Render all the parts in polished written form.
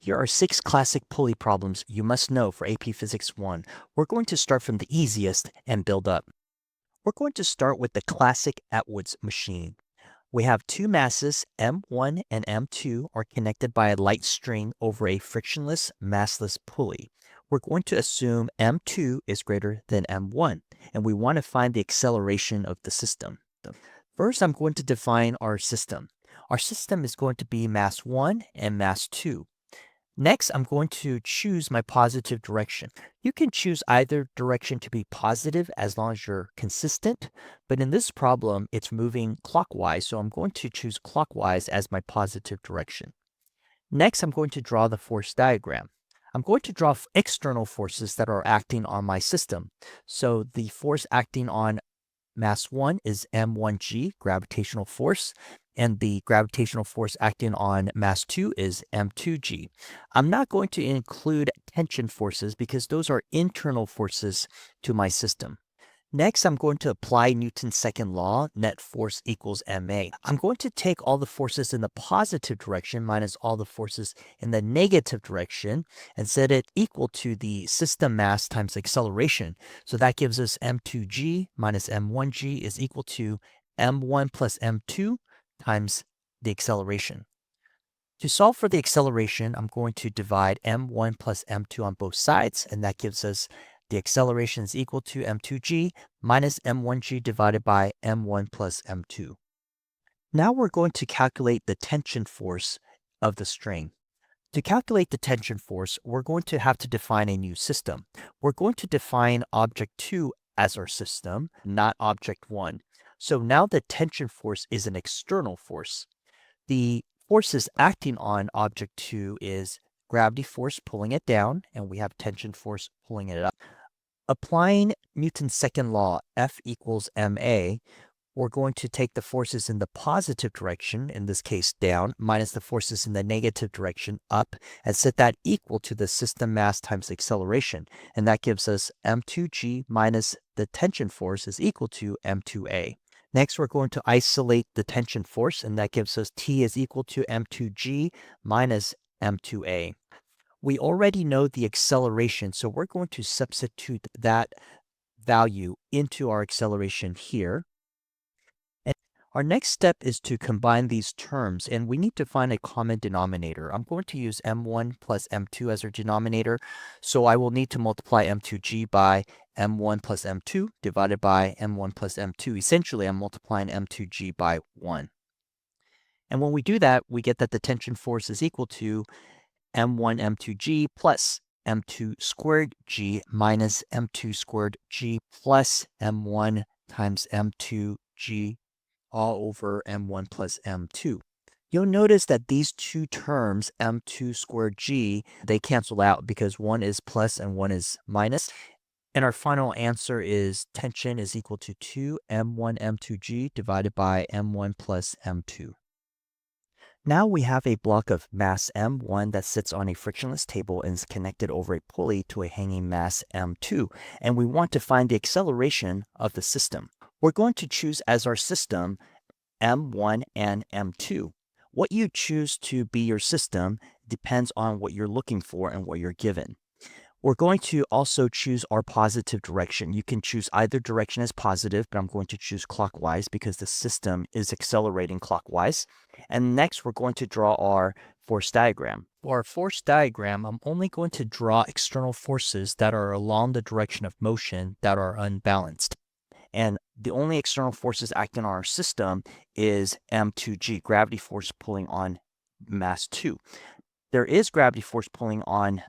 Here are 6 classic pulley problems you must know for AP Physics 1. We're going to start from the easiest and build up. We're going to start with the classic Atwood's machine. We have two masses, M1 and M2, are connected by a light string over a frictionless, massless pulley. We're going to assume M2 is greater than M1, and we want to find the acceleration of the system. First, I'm going to define our system. Our system is going to be mass 1 and mass 2. Next, I'm going to choose my positive direction. You can choose either direction to be positive as long as you're consistent, but in this problem, it's moving clockwise, so I'm going to choose clockwise as my positive direction. Next, I'm going to draw the force diagram. I'm going to draw external forces that are acting on my system. So the force acting on mass 1 is m1g, gravitational force, and the gravitational force acting on mass 2 is m2g. I'm not going to include tension forces because those are internal forces to my system. Next, I'm going to apply Newton's second law, net force equals ma. I'm going to take all the forces in the positive direction minus all the forces in the negative direction and set it equal to the system mass times acceleration. So that gives us m2g minus m1g is equal to m1 plus m2 times the acceleration. To solve for the acceleration, I'm going to divide m1 plus m2 on both sides, and that gives us the acceleration is equal to m2g minus m1g divided by m1 plus m2. Now we're going to calculate the tension force of the string. To calculate the tension force, we're going to have to define a new system. We're going to define object 2 as our system, not object 1. So now the tension force is an external force. The forces acting on object 2 is gravity force pulling it down, and we have tension force pulling it up. Applying Newton's second law, F equals ma, we're going to take the forces in the positive direction, in this case down, minus the forces in the negative direction up, and set that equal to the system mass times acceleration. And that gives us m2g minus the tension force is equal to m2a. Next, we're going to isolate the tension force, and that gives us T is equal to m2g minus m2a. We already know the acceleration, so we're going to substitute that value into our acceleration here. And our next step is to combine these terms, and we need to find a common denominator. I'm going to use m1 plus m2 as our denominator, so I will need to multiply m2g by m1 plus m2 divided by m1 plus m2. Essentially, I'm multiplying m2g by 1. And when we do that, we get that the tension force is equal to m1 m2g plus m2 squared g minus m2 squared g plus m1 times m2g all over m1 plus m2. You'll notice that these two terms, m2 squared g, they cancel out because one is plus and one is minus. And our final answer is tension is equal to 2 m1 m2g divided by m1 plus m2. Now we have a block of mass m1 that sits on a frictionless table and is connected over a pulley to a hanging mass m2, and we want to find the acceleration of the system. We're going to choose as our system m1 and m2. What you choose to be your system depends on what you're looking for and what you're given. We're going to also choose our positive direction. You can choose either direction as positive, but I'm going to choose clockwise because the system is accelerating clockwise. And next, we're going to draw our force diagram. For our force diagram, I'm only going to draw external forces that are along the direction of motion that are unbalanced. And the only external forces acting on our system is m2g, gravity force pulling on mass 2. There is gravity force pulling on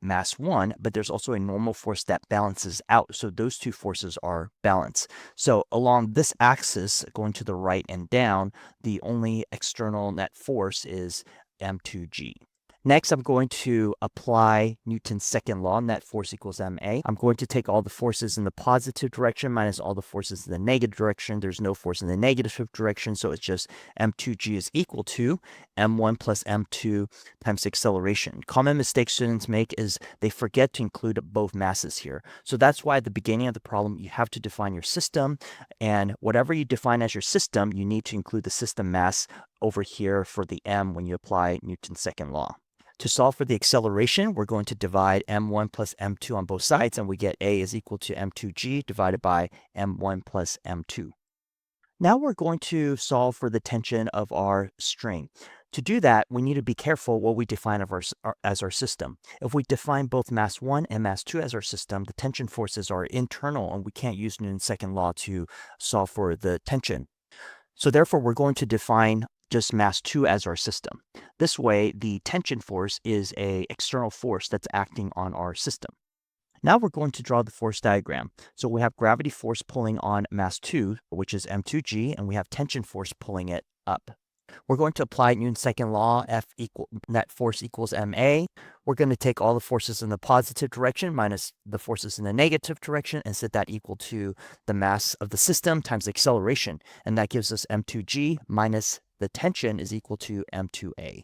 mass 1, but there's also a normal force that balances out. So those two forces are balanced. So along this axis, going to the right and down, the only external net force is m2g. Next, I'm going to apply Newton's second law, net force equals ma. I'm going to take all the forces in the positive direction minus all the forces in the negative direction. There's no force in the negative direction, so it's just m2g is equal to m1 plus m2 times acceleration. Common mistake students make is they forget to include both masses here. So that's why at the beginning of the problem, you have to define your system, and whatever you define as your system, you need to include the system mass over here for the m when you apply Newton's second law. To solve for the acceleration, we're going to divide m1 plus m2 on both sides, and we get a is equal to m2g divided by m1 plus m2. Now we're going to solve for the tension of our string. To do that, we need to be careful what we define as our system. If we define both mass 1 and mass 2 as our system, the tension forces are internal, and we can't use Newton's second law to solve for the tension. So therefore, we're going to define just mass 2 as our system. This way, the tension force is an external force that's acting on our system. Now we're going to draw the force diagram. So we have gravity force pulling on mass 2, which is m2g, and we have tension force pulling it up. We're going to apply Newton's second law, net force equals ma. We're going to take all the forces in the positive direction minus the forces in the negative direction and set that equal to the mass of the system times the acceleration. And that gives us m2g minus the tension is equal to m2a.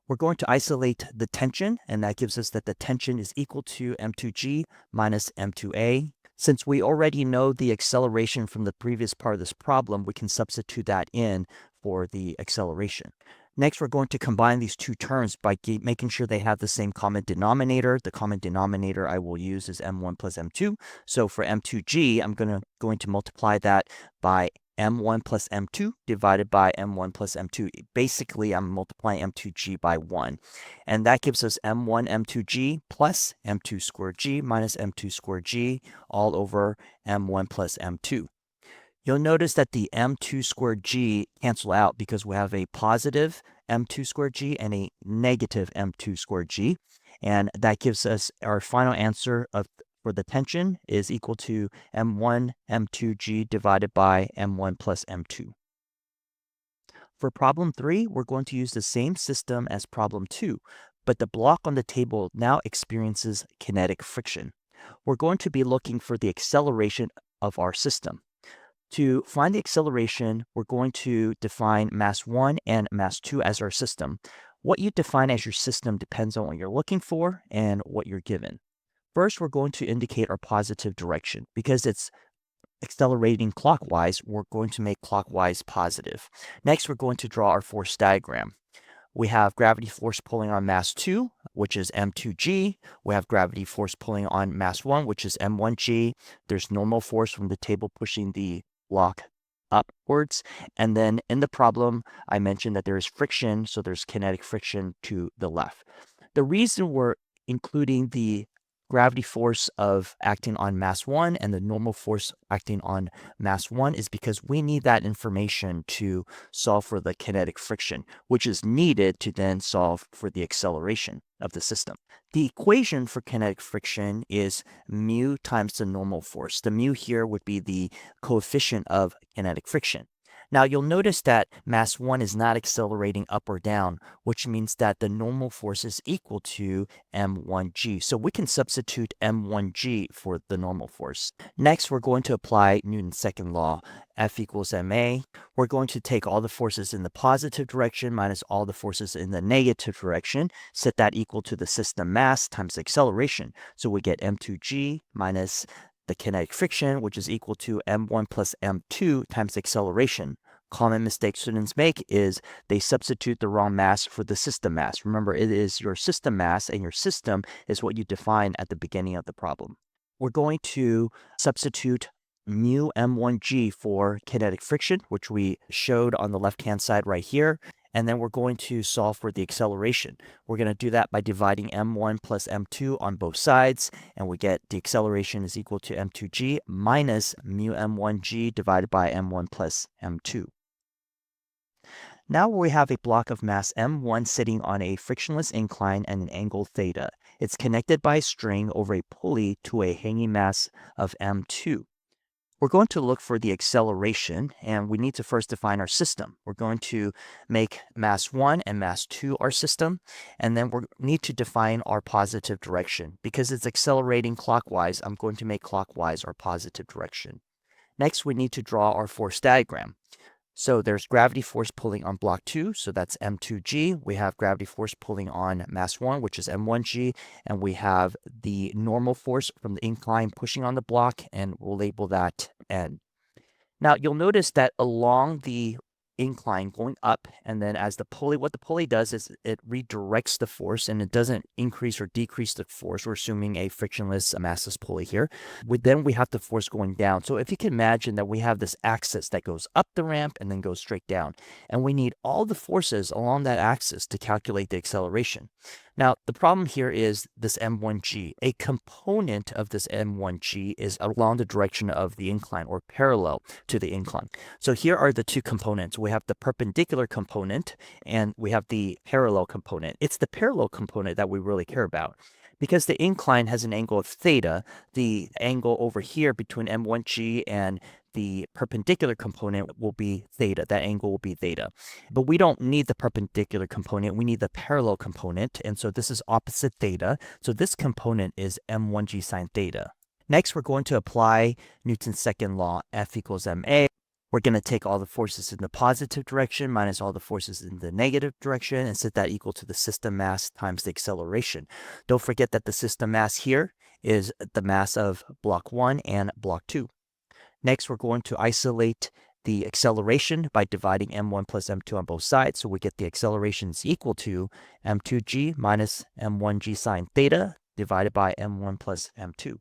We're going to isolate the tension, and that gives us that the tension is equal to m2g minus m2a. Since we already know the acceleration from the previous part of this problem, we can substitute that in for the acceleration. Next, we're going to combine these two terms by making sure they have the same common denominator. The common denominator I will use is m1 plus m2. So for m2g, I'm going to multiply that by m1 plus m2 divided by m1 plus m2. Basically, I'm multiplying m2g by 1. And that gives us m1 m2g plus m2 squared g minus m2 squared g all over m1 plus m2. You'll notice that the m2 squared g cancel out because we have a positive m2 squared g and a negative m2 squared g. And that gives us our final answer for the tension is equal to m1 m2g divided by m1 plus m2. For problem 3, we're going to use the same system as problem 2, but the block on the table now experiences kinetic friction. We're going to be looking for the acceleration of our system. To find the acceleration, we're going to define mass 1 and mass 2 as our system. What you define as your system depends on what you're looking for and what you're given. First, we're going to indicate our positive direction. Because it's accelerating clockwise, we're going to make clockwise positive. Next, we're going to draw our force diagram. We have gravity force pulling on mass 2, which is m2g. We have gravity force pulling on mass 1, which is m1g. There's normal force from the table pushing the block upwards. And then in the problem, I mentioned that there is friction, so there's kinetic friction to the left. The reason we're including the gravity force of acting on mass 1 and the normal force acting on mass 1 is because we need that information to solve for the kinetic friction, which is needed to then solve for the acceleration of the system. The equation for kinetic friction is mu times the normal force. The mu here would be the coefficient of kinetic friction. Now you'll notice that mass 1 is not accelerating up or down, which means that the normal force is equal to m1g. So we can substitute m1g for the normal force. Next, we're going to apply Newton's second law, F equals ma. We're going to take all the forces in the positive direction minus all the forces in the negative direction, set that equal to the system mass times the acceleration. So we get m2g minus the kinetic friction, which is equal to m1 plus m2 times acceleration. Common mistake students make is they substitute the wrong mass for the system mass. Remember, it is your system mass, and your system is what you define at the beginning of the problem. We're going to substitute mu m1g for kinetic friction, which we showed on the left-hand side right here. And then we're going to solve for the acceleration. We're going to do that by dividing m1 plus m2 on both sides, and we get the acceleration is equal to m2g minus mu m1g divided by m1 plus m2. Now we have a block of mass m1 sitting on a frictionless incline and an angle theta. It's connected by a string over a pulley to a hanging mass of m2. We're going to look for the acceleration, and we need to first define our system. We're going to make mass 1 and mass 2 our system, and then we need to define our positive direction. Because it's accelerating clockwise, I'm going to make clockwise our positive direction. Next, we need to draw our force diagram. So there's gravity force pulling on block 2, so that's m2g. We have gravity force pulling on mass 1, which is m1g, and we have the normal force from the incline pushing on the block, and we'll label that n. Now, you'll notice that along the incline going up, and then as the pulley, what the pulley does is it redirects the force, and it doesn't increase or decrease the force. We're assuming a frictionless massless pulley here. Then we have the force going down. So if you can imagine that we have this axis that goes up the ramp and then goes straight down, and we need all the forces along that axis to calculate the acceleration. Now, the problem here is this m1g. A component of this m1g is along the direction of the incline or parallel to the incline. So here are the two components. We have the perpendicular component and we have the parallel component. It's the parallel component that we really care about. Because the incline has an angle of theta, the angle over here between m1g and the perpendicular component will be theta. That angle will be theta. But we don't need the perpendicular component. We need the parallel component. And so this is opposite theta. So this component is m1g sine theta. Next, we're going to apply Newton's second law, F equals ma. We're going to take all the forces in the positive direction minus all the forces in the negative direction and set that equal to the system mass times the acceleration. Don't forget that the system mass here is the mass of block 1 and block 2. Next, we're going to isolate the acceleration by dividing m1 plus m2 on both sides. So we get the acceleration is equal to m2g minus m1g sine theta divided by m1 plus m2.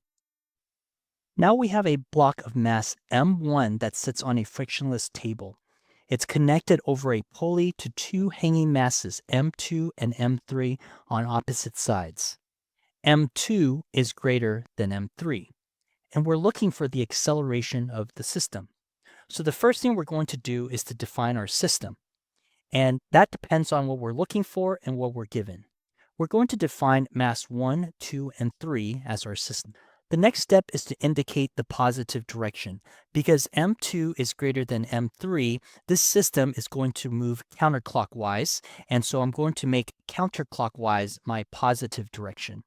Now we have a block of mass m1 that sits on a frictionless table. It's connected over a pulley to two hanging masses, m2 and m3, on opposite sides. m2 is greater than m3, and we're looking for the acceleration of the system. So the first thing we're going to do is to define our system, and that depends on what we're looking for and what we're given. We're going to define mass 1, 2, and 3 as our system. The next step is to indicate the positive direction. Because m2 is greater than m3, this system is going to move counterclockwise, and so I'm going to make counterclockwise my positive direction.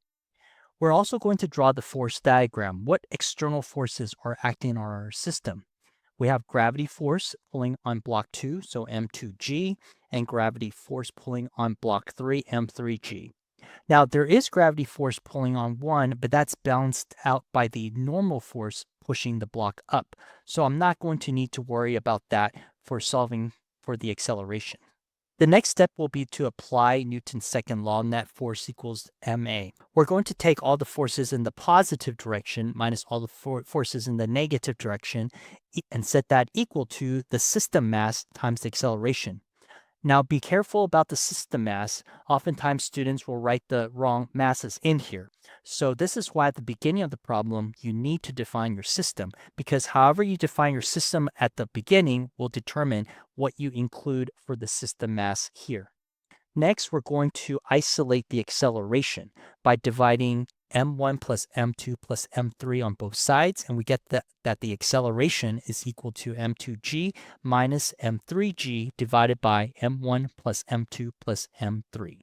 We're also going to draw the force diagram. What external forces are acting on our system? We have gravity force pulling on block 2, so m2g, and gravity force pulling on block 3, m3g. Now, there is gravity force pulling on 1, but that's balanced out by the normal force pushing the block up. So I'm not going to need to worry about that for solving for the acceleration. The next step will be to apply Newton's second law, net force equals ma. We're going to take all the forces in the positive direction minus all the forces in the negative direction and set that equal to the system mass times the acceleration. Now, be careful about the system mass. Oftentimes, students will write the wrong masses in here. So this is why at the beginning of the problem, you need to define your system, because however you define your system at the beginning will determine what you include for the system mass here. Next, we're going to isolate the acceleration by dividing m1 plus m2 plus m3 on both sides, and we get that the acceleration is equal to m2g minus m3g divided by m1 plus m2 plus m3.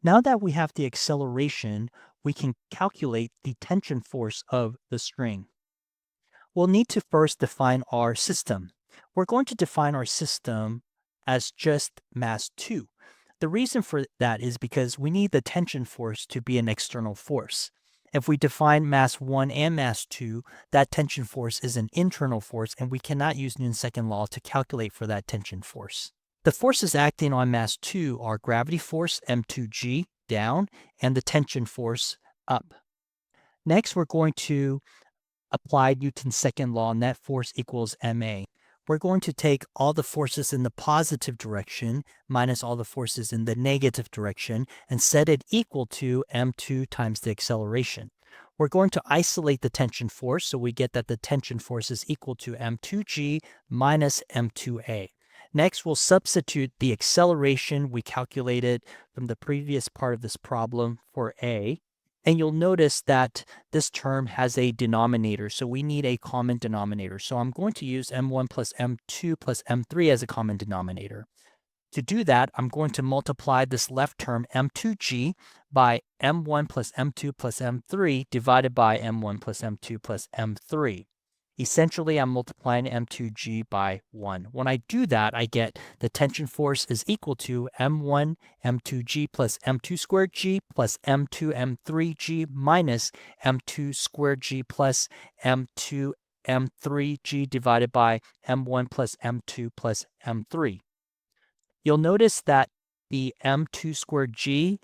Now that we have the acceleration, we can calculate the tension force of the string. We'll need to first define our system. We're going to define our system as just mass 2. The reason for that is because we need the tension force to be an external force. If we define mass 1 and mass 2, that tension force is an internal force, and we cannot use Newton's second law to calculate for that tension force. The forces acting on mass 2 are gravity force, m2g, down, and the tension force, up. Next, we're going to apply Newton's second law, net force equals ma. We're going to take all the forces in the positive direction minus all the forces in the negative direction and set it equal to m2 times the acceleration. We're going to isolate the tension force, so we get that the tension force is equal to m2g minus m2a. Next, we'll substitute the acceleration we calculated from the previous part of this problem for a. And you'll notice that this term has a denominator, so we need a common denominator. So I'm going to use m1 plus m2 plus m3 as a common denominator. To do that, I'm going to multiply this left term, m2g, by m1 plus m2 plus m3 divided by m1 plus m2 plus m3. Essentially, I'm multiplying m2g by 1. When I do that, I get the tension force is equal to m1 m2g plus m2 squared g plus m2 m3g minus m2 squared g plus m2 m3g divided by m1 plus m2 plus m3. You'll notice that the m2 squared g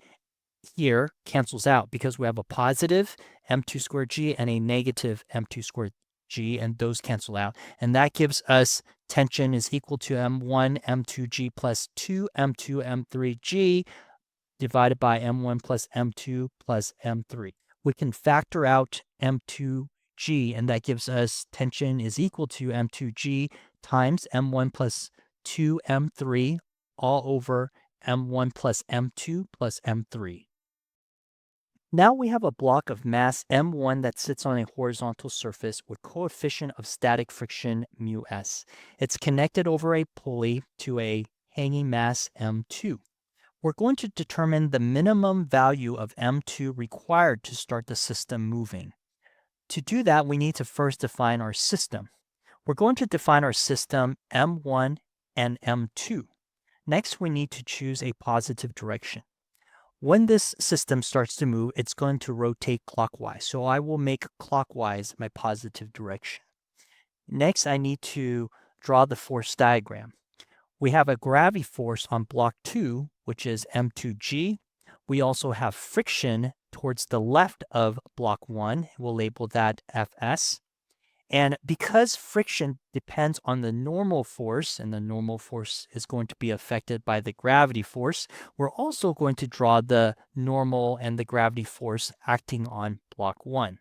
here cancels out because we have a positive m2 squared g and a negative m2 squared g, and those cancel out. And that gives us tension is equal to m1 m2g plus 2 m2 m3g divided by m1 plus m2 plus m3. We can factor out m2g, and that gives us tension is equal to m2g times m1 plus 2m3 all over m1 plus m2 plus m3. Now we have a block of mass m1 that sits on a horizontal surface with coefficient of static friction mu s. It's connected over a pulley to a hanging mass m2. We're going to determine the minimum value of m2 required to start the system moving. To do that, we need to first define our system. We're going to define our system m1 and m2. Next, we need to choose a positive direction. When this system starts to move, it's going to rotate clockwise. So I will make clockwise my positive direction. Next, I need to draw the force diagram. We have a gravity force on block 2, which is m2g. We also have friction towards the left of block 1. We'll label that Fs. And because friction depends on the normal force, and the normal force is going to be affected by the gravity force, we're also going to draw the normal and the gravity force acting on block 1.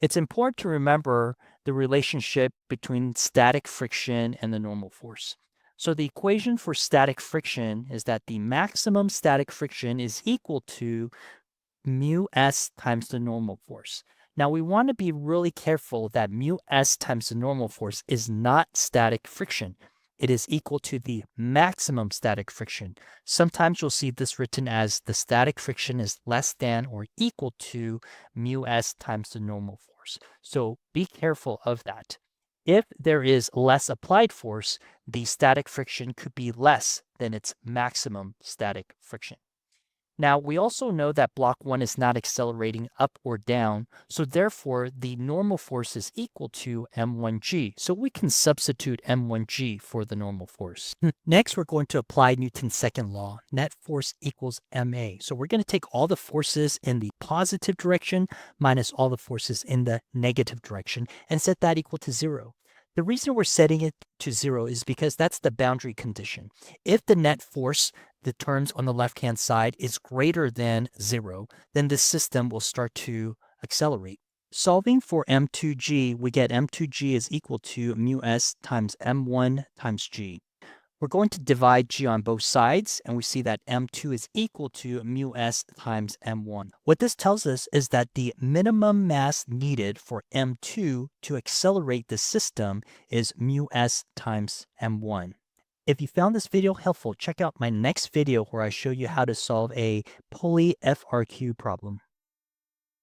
It's important to remember the relationship between static friction and the normal force. So the equation for static friction is that the maximum static friction is equal to mu s times the normal force. Now we want to be really careful that mu s times the normal force is not static friction. It is equal to the maximum static friction. Sometimes you'll see this written as the static friction is less than or equal to mu s times the normal force. So be careful of that. If there is less applied force, the static friction could be less than its maximum static friction. Now, we also know that block 1 is not accelerating up or down, so therefore the normal force is equal to m1g. So we can substitute m1g for the normal force. Next, we're going to apply Newton's second law. Net force equals ma. So we're going to take all the forces in the positive direction minus all the forces in the negative direction and set that equal to 0. The reason we're setting it to 0 is because that's the boundary condition. If the net force, the terms on the left-hand side, is greater than 0, then the system will start to accelerate. Solving for m2g, we get m2g is equal to mu s times m1 times g. We're going to divide g on both sides, and we see that m2 is equal to mu s times m1. What this tells us is that the minimum mass needed for m2 to accelerate the system is mu s times m1. If you found this video helpful, check out my next video where I show you how to solve a Pulley FRQ problem.